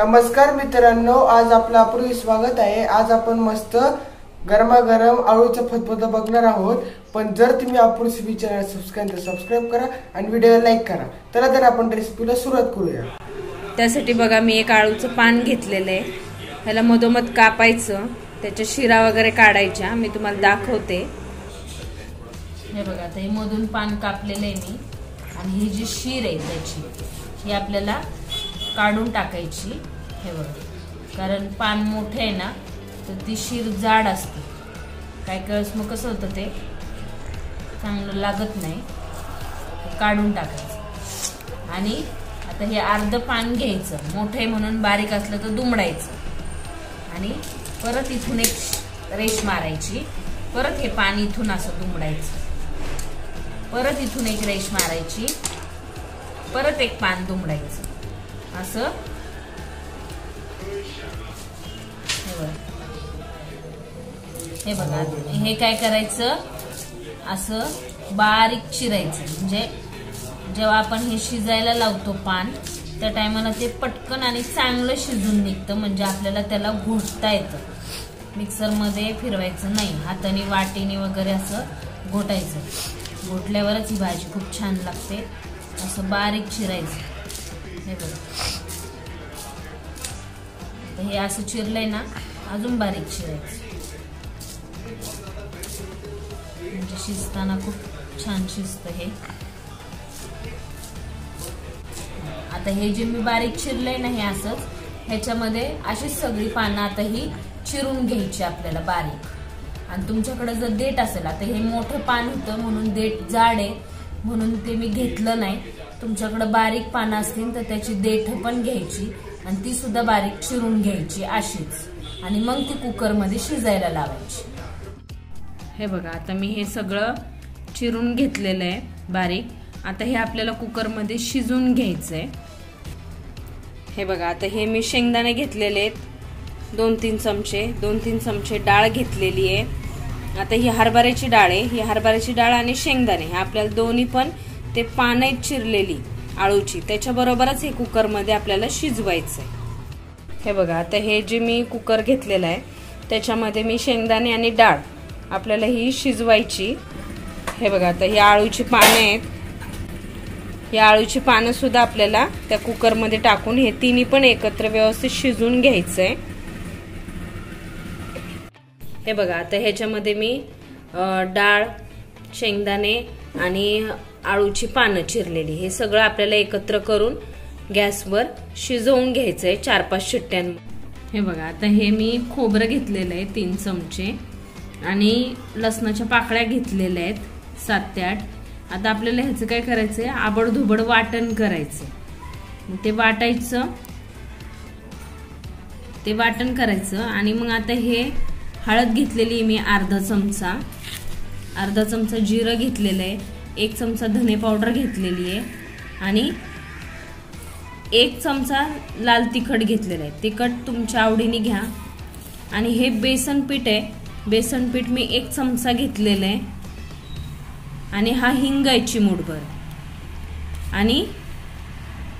नमस्कार मित्रांनो, आज आपलं अपूर्वी स्वागत आहे। आज आपण मस्त गरमागरम आळूचं फतफद बघणार आहोत। पण जर तुम्ही अपूर्वी चॅनल सबस्क्राइब करा आणि व्हिडिओला लाईक करा। तर आपण रेसिपीला सुरुवात करूया। त्यासाठी बघा मी एक आळूचं पान घेतलेलं आहे। ह्याला मधोमध कापायचं, त्याच्या शिरा वगैरे काढायच्या। मी तुम्हाला दाखवते। हे बघा आता हे मधून पान कापलेलं आहे मी, आणि ही जी शीर आहे त्याची ही आपल्याला काढून टाकायची। हे बघा, कारण पान मोठे आहे ना तर ती शीर जाड असते। काय कळस मग कसं होतं ते चांगलं लागत नाही, काढून टाकायचं। आणि आता हे अर्ध पान घ्यायचं, मोठे म्हणून बारीक असलं तर दुमडायचं। आणि परत इथून एक रेष मारायची, परत हे पान इथून असं दुमडायचं, परत इथून एक रेष मारायची, परत एक पान दुमडायचं असं। हे बघा हे काय करायचं, असं बारीक चिरायचं। म्हणजे जेव्हा आपण हे शिजायला लावतो पान त्या टायमाला ते पटकन आणि चांगलं शिजून निघतं। म्हणजे आपल्याला त्याला घोटता येतं, मिक्सरमध्ये फिरवायचं नाही, हाताने वाटीने वगैरे असं घोटायचं। घोटल्यावरच ही भाजी खूप छान लागते। असं बारीक चिरायचं। हे बघा हे असं चिरलंय ना, अजून बारीक चिरायचं, म्हणजे शिजताना खूप छान शिजतं हे। आता हे जे मी बारीक चिरलंय ना हे असंच, ह्याच्यामध्ये अशीच सगळी पानं आता ही चिरून घ्यायची आपल्याला बारीक। आणि तुमच्याकडे जर देठ असेल, आता हे मोठं पान होतं म्हणून देठ जाड आहे म्हणून ते मी घेतलं नाही। तुमच्याकडे बारीक पानं असतील तर त्याची देठ पण घ्यायची आणि ती सुद्धा बारीक चिरून घ्यायची अशीच, आणि मग ती कुकरमध्ये शिजायला लावायची। हे बघा आता मी हे सगळं चिरून घेतलेलं आहे बारीक। आता हे आपल्याला कुकरमध्ये शिजून घ्यायचंय। हे बघा आता हे मी शेंगदाणे घेतलेले आहेत 2-3 चमचे डाळ घेतलेली आहे। आता ही हरभऱ्याची डाळ आहे, ही हरभऱ्याची डाळ आणि शेंगदाणे हे आपल्याला दोन्ही पण ते पानं आहेत चिरलेली आळूची, त्याच्याबरोबरच हे कुकरमध्ये आपल्याला शिजवायचंय। हे बघा आता हे जे मी कुकर घेतलेलं आहे त्याच्यामध्ये मी शेंगदाणे आणि डाळ आपल्याला ही शिजवायची। हे बघा आता ही आळूची पानं आहेत, ही आळूची पानं सुद्धा आपल्याला त्या कुकरमध्ये टाकून हे तिन्ही पण एकत्र व्यवस्थित शिजून घ्यायचंय। हे बघा आता ह्याच्यामध्ये मी डाळ, शेंगदाणे आणि आळूची पानं चिरलेली हे सगळं आपल्याला एकत्र करून गॅसवर शिजवून घ्यायचंय 4-5 शिट्ट्यांमध्ये। हे बघा आता हे मी खोबरं घेतलेलं आहे 3 चमचे आणि लसणाच्या पाकळ्या घेतलेल्या आहेत 7 ते 8। आता आपल्याला ह्याचं काय करायचंय, आबडधोबड वाटण करायचंय। ते वाटण करायचं। आणि मग आता हे हळद घेतलेली मी अर्धा चमचा जिरं घेतलेलं आहे, 1 चमचा धने पावडर घेतलेली आहे आणि 1 चमचा लाल तिखट घेतलेलं आहे। तिखट तुमच्या आवडीने घ्या। आणि हे बेसन पीठ आहे, बेसन पीठ मी 1 चमचा घेतलेलं आहे। आणि हा हिंग आहे चिमूटभर, आणि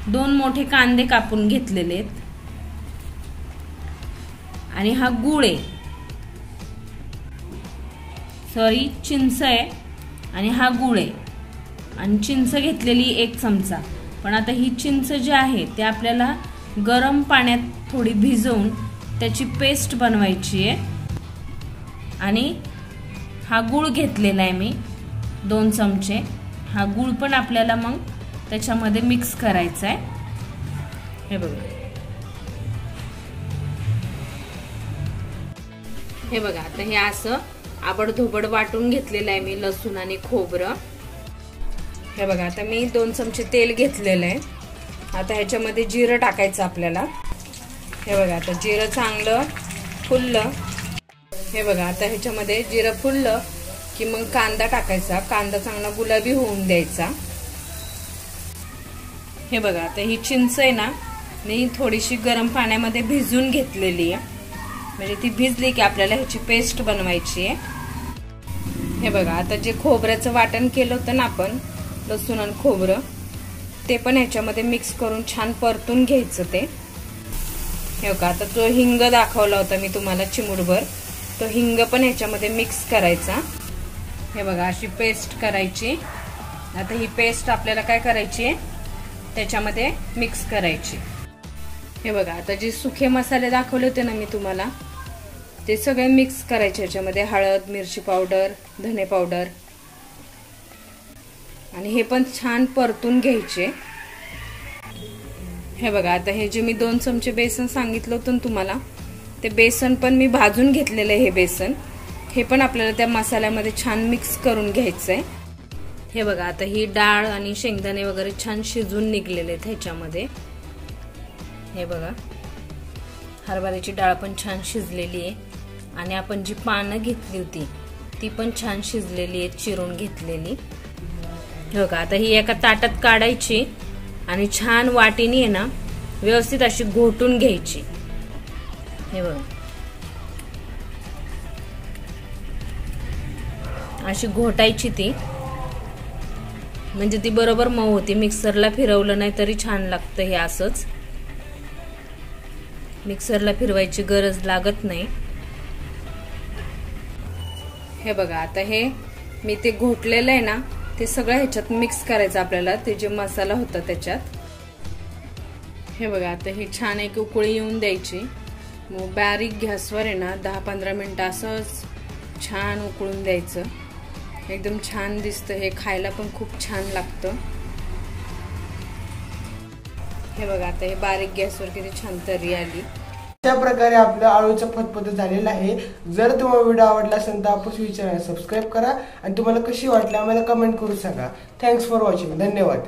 2 मोठे कांदे कापून घेतलेले आहेत। आणि हा गूळ आहे, सॉरी चिंच आहे, आणि हा गूळ आहे। आणि चिंच घेतलेली 1 चमचा। पण आता ही चिंच जी आहे ते आपल्याला गरम पाण्यात थोडी भिजवून त्याची पेस्ट बनवायची आहे। आणि हा गूळ घेतलेला आहे मी 2 चमचे। हा गूळ पण आपल्याला मग त्याच्यामध्ये मिक्स करायचा आहे। हे बघा आता हे असं आबडधोबड वाटून घेतलेलं आहे मी लसूण आणि खोबरं। हे बघा आता मी 2 चमचे तेल घेतलेलं आहे। आता ह्याच्यामध्ये जिरं टाकायचं आपल्याला। हे बघा आता जिरं चांगलं फुललं। हे बघा आता ह्याच्यामध्ये जिरं फुललं की मग कांदा टाकायचा, कांदा चांगला गुलाबी होऊन द्यायचा। हे बघा आता ही चिंच आहे ना मी थोडीशी गरम पाण्यामध्ये भिजून घेतलेली आहे, म्हणजे ती भिजली की आपल्याला ह्याची पेस्ट बनवायची आहे। हे बघा आता जे खोबऱ्याचं वाटण केलं होतं ना आपण, लसूण आणि खोबरं, ते पण ह्याच्यामध्ये मिक्स करून छान परतून घ्यायचं ते। हे बघा, आता तो हिंग दाखवला होता मी तुम्हाला चिमूटभर, तो हिंग पण ह्याच्यामध्ये मिक्स करायचा. हे बघा, अशी पेस्ट करायची. आता ही पेस्ट आपल्याला काय करायची आहे, त्याच्यामध्ये मिक्स करायची. हे बघा, आता जे सुखे मसाले दाखवले होते ना मी तुम्हाला, ते सगळे मिक्स करायचे ह्याच्यामध्ये. हळद, मिरची पावडर, धने पावडर, आणि हे पण छान परतून घ्यायचे. हे बघा, आता हे जे मी 2 चमचे बेसन सांगितलं होतं तुम्हाला, ते बेसन पण मी भाजून घेतलेलं आहे. हे बेसन हे पण आपल्याला त्या मसाल्यामध्ये छान मिक्स करून घ्यायचंय. हे बघा, आता ही डाळ आणि शेंगदाणे वगैरे छान शिजून निघलेले आहेत ह्याच्यामध्ये. हे बघा, हरभऱ्याची डाळ पण छान शिजलेली आहे, आणि आपण जी पानं घेतली होती ती पण छान शिजलेली आहेत, चिरून घेतलेली. हे बघा, आता ही एका ताटात काढायची आणि छान वाटीने आहे ना व्यवस्थित अशी घोटून घ्यायची. हे बघा, अशी घोटायची ती, म्हणजे ती बरोबर मऊ होती. मिक्सरला फिरवलं नाही तरी छान लागतं हे असंच. मिक्सरला फिरवायची गरज लागत नाही. हे बघा, आता हे मी ते घोटलेलं आहे ना, ते सगळं ह्याच्यात मिक्स करायचं आपल्याला, ते जे मसाला होता त्याच्यात. हे बघा, आता हे छान एक उकळी येऊन द्यायची. मग बारीक गॅसवर आहे ना 10-15 मिनिटं असंच छान उकळून द्यायचं. एकदम छान दिसतं हे, खायला पण खूप छान लागतं. हे बघा, आता हे बारीक गॅसवर किती छान तरी आली. अशा प्रकारे आपलं आळूचं फतफत झालेलं आहे. जर तुम्हाला व्हिडिओ आवडला असेल तर आपुस विचारायला सबस्क्राईब करा, आणि तुम्हाला कशी वाटली आम्हाला कमेंट करून सांगा. Thanks for watching. धन्यवाद.